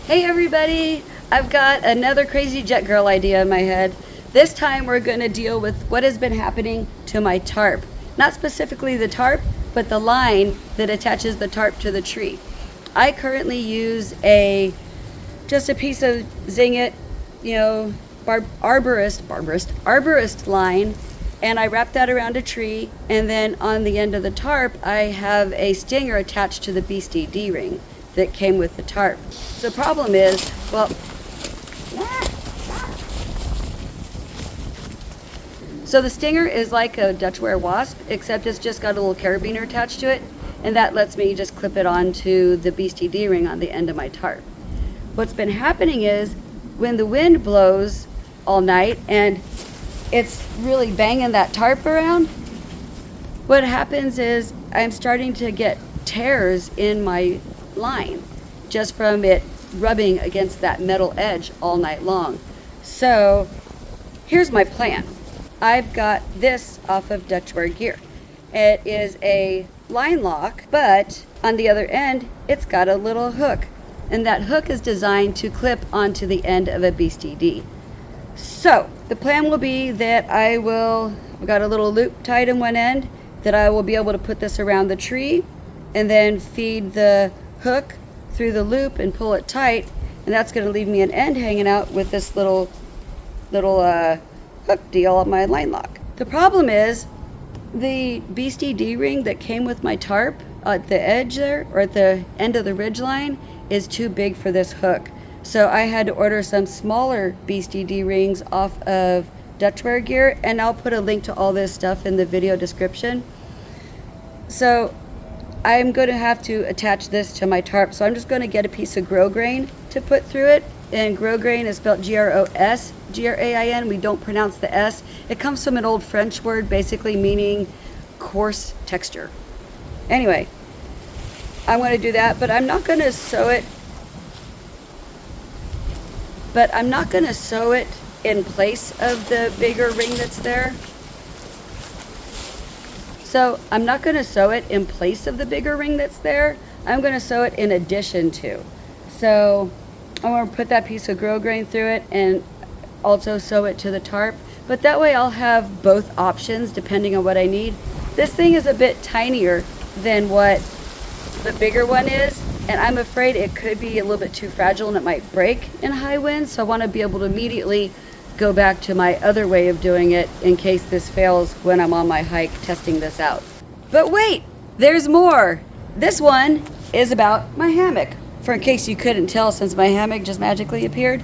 Hey everybody! I've got another crazy jet girl idea in my head. This time we're going to deal with what has been happening to my tarp. Not specifically the tarp, but the line that attaches the tarp to the tree. I currently use just a piece of Zing It, arborist line, and I wrap that around a tree, and then on the end of the tarp I have a stinger attached to the Beastee Dee ring that came with the tarp. The problem is, so the stinger is like a Dutchware wasp, except it's just got a little carabiner attached to it, and that lets me just clip it onto the Beastee Dee ring on the end of my tarp. What's been happening is when the wind blows all night and it's really banging that tarp around, what happens is I'm starting to get tears in my line just from it rubbing against that metal edge all night long. So here's my plan. I've got this off of Dutchware gear. It is a line lock, but on the other end it's got a little hook, and that hook is designed to clip onto the end of a Beastee Dee. So the plan will be that I've got a little loop tied in one end that I will be able to put this around the tree and then feed the hook through the loop and pull it tight, and that's going to leave me an end hanging out with this little hook deal on my line lock. The problem is the Beastee Dee ring that came with my tarp at the edge there, or at the end of the ridge line, is too big for this hook. So I had to order some smaller Beastee Dee rings off of Dutchware gear, and I'll put a link to all this stuff in the video description. So I'm going to have to attach this to my tarp, so I'm just going to get a piece of grosgrain to put through it. And grosgrain is spelled Grosgrain. We don't pronounce the S. It comes from an old French word basically meaning coarse texture. Anyway, I'm going to do that, but I'm not going to sew it. In place of the bigger ring that's there. So I'm not going to sew it in place of the bigger ring that's there. I'm going to sew it in addition to. So I'm going to put that piece of grosgrain through it and also sew it to the tarp. But that way I'll have both options depending on what I need. This thing is a bit tinier than what the bigger one is, and I'm afraid it could be a little bit too fragile and it might break in high winds. So I want to be able to immediately go back to my other way of doing it in case this fails when I'm on my hike testing this out. But wait, there's more. This one is about my hammock, for in case you couldn't tell since my hammock just magically appeared.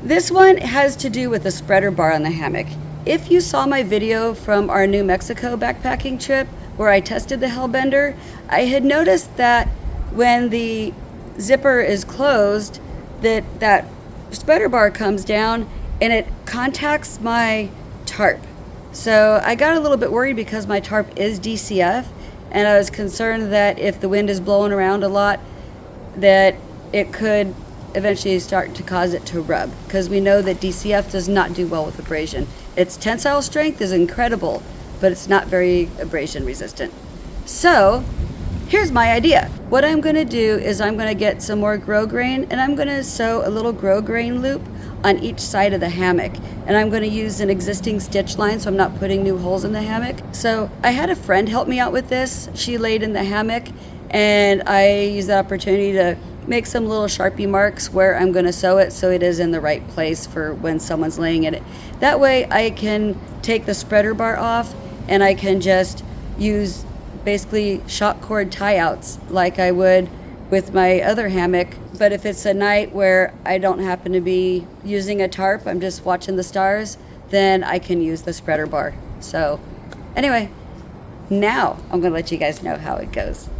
This one has to do with the spreader bar on the hammock. If you saw my video from our New Mexico backpacking trip where I tested the Hellbender, I had noticed that when the zipper is closed, that spreader bar comes down and it contacts my tarp. So I got a little bit worried because my tarp is DCF, and I was concerned that if the wind is blowing around a lot, that it could eventually start to cause it to rub, because we know that DCF does not do well with abrasion. Its tensile strength is incredible, but it's not very abrasion resistant. So here's my idea. What I'm going to do is I'm going to get some more grosgrain, and I'm going to sew a little grosgrain loop on each side of the hammock, and I'm going to use an existing stitch line so I'm not putting new holes in the hammock. So I had a friend help me out with this. She laid in the hammock, and I used the opportunity to make some little Sharpie marks where I'm going to sew it so it is in the right place for when someone's laying in it. That way I can take the spreader bar off and I can just use basically shock cord tie-outs like I would with my other hammock. But if it's a night where I don't happen to be using a tarp, I'm just watching the stars, then I can use the spreader bar. So anyway, now I'm going to let you guys know how it goes.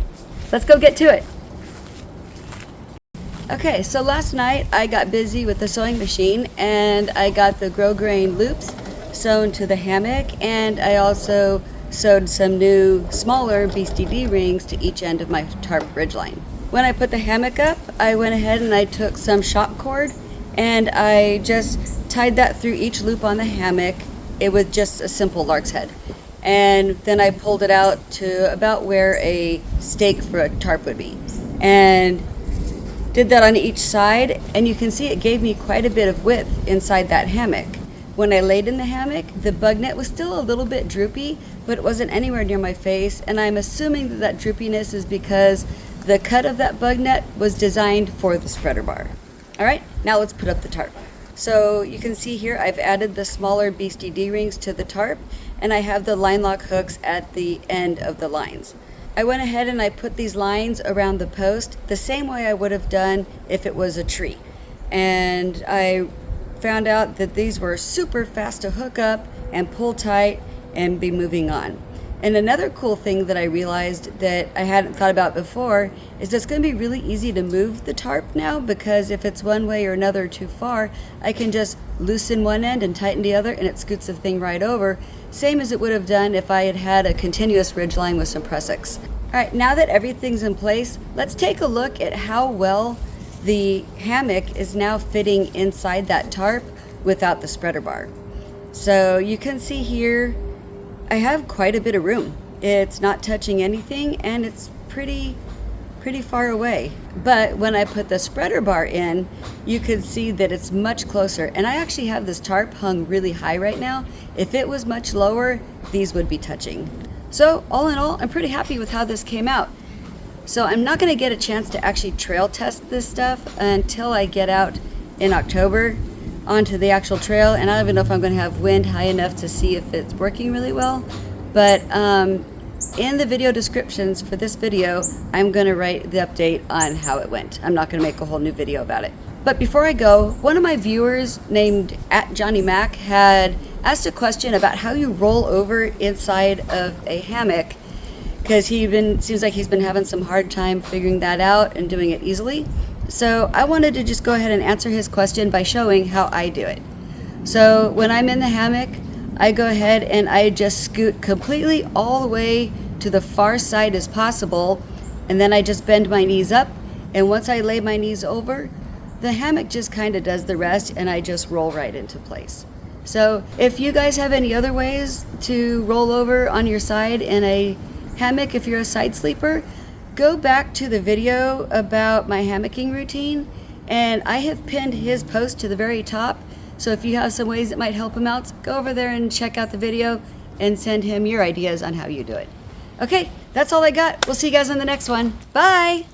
Let's go get to it. Okay, so last night I got busy with the sewing machine, and I got the grosgrain loops sewn to the hammock, and I also sewed some new smaller Beastee Dee rings to each end of my tarp ridgeline. When I put the hammock up, I went ahead and I took some shock cord and I just tied that through each loop on the hammock. It was just a simple lark's head. And then I pulled it out to about where a stake for a tarp would be. And Did that on each side, and you can see it gave me quite a bit of width inside that hammock. When I laid in the hammock, the bug net was still a little bit droopy, but it wasn't anywhere near my face, and I'm assuming that that droopiness is because the cut of that bug net was designed for the spreader bar. All right, now let's put up the tarp. So you can see here I've added the smaller Beastee Dee rings to the tarp, and I have the line lock hooks at the end of the lines. I went ahead and I put these lines around the post the same way I would have done if it was a tree. And I found out that these were super fast to hook up and pull tight and be moving on. And another cool thing that I realized that I hadn't thought about before is it's going to be really easy to move the tarp now, because if it's one way or another too far, I can just loosen one end and tighten the other, and it scoots the thing right over, same as it would have done if I had had a continuous ridge line with some press-x. All right, now that everything's in place, let's take a look at how well the hammock is now fitting inside that tarp without the spreader bar. So you can see here, I have quite a bit of room. It's not touching anything, and it's pretty far away. But when I put the spreader bar in, you can see that it's much closer. And I actually have this tarp hung really high right now. If it was much lower, these would be touching. So all in all, I'm pretty happy with how this came out. So I'm not gonna get a chance to actually trail test this stuff until I get out in October onto the actual trail, and I don't even know if I'm going to have wind high enough to see if it's working really well. But in the video descriptions for this video, I'm going to write the update on how it went. I'm not going to make a whole new video about it. But before I go, one of my viewers named @JohnnyMac had asked a question about how you roll over inside of a hammock, because seems like he's been having some hard time figuring that out and doing it easily. So I wanted to just go ahead and answer his question by showing how I do it. So when I'm in the hammock, I go ahead and I just scoot completely all the way to the far side as possible, and then I just bend my knees up, and once I lay my knees over, the hammock just kind of does the rest, and I just roll right into place. So if you guys have any other ways to roll over on your side in a hammock if you're a side sleeper, go back to the video about my hammocking routine, and I have pinned his post to the very top. So if you have some ways that might help him out, go over there and check out the video and send him your ideas on how you do it. Okay, that's all I got. We'll see you guys on the next one. Bye!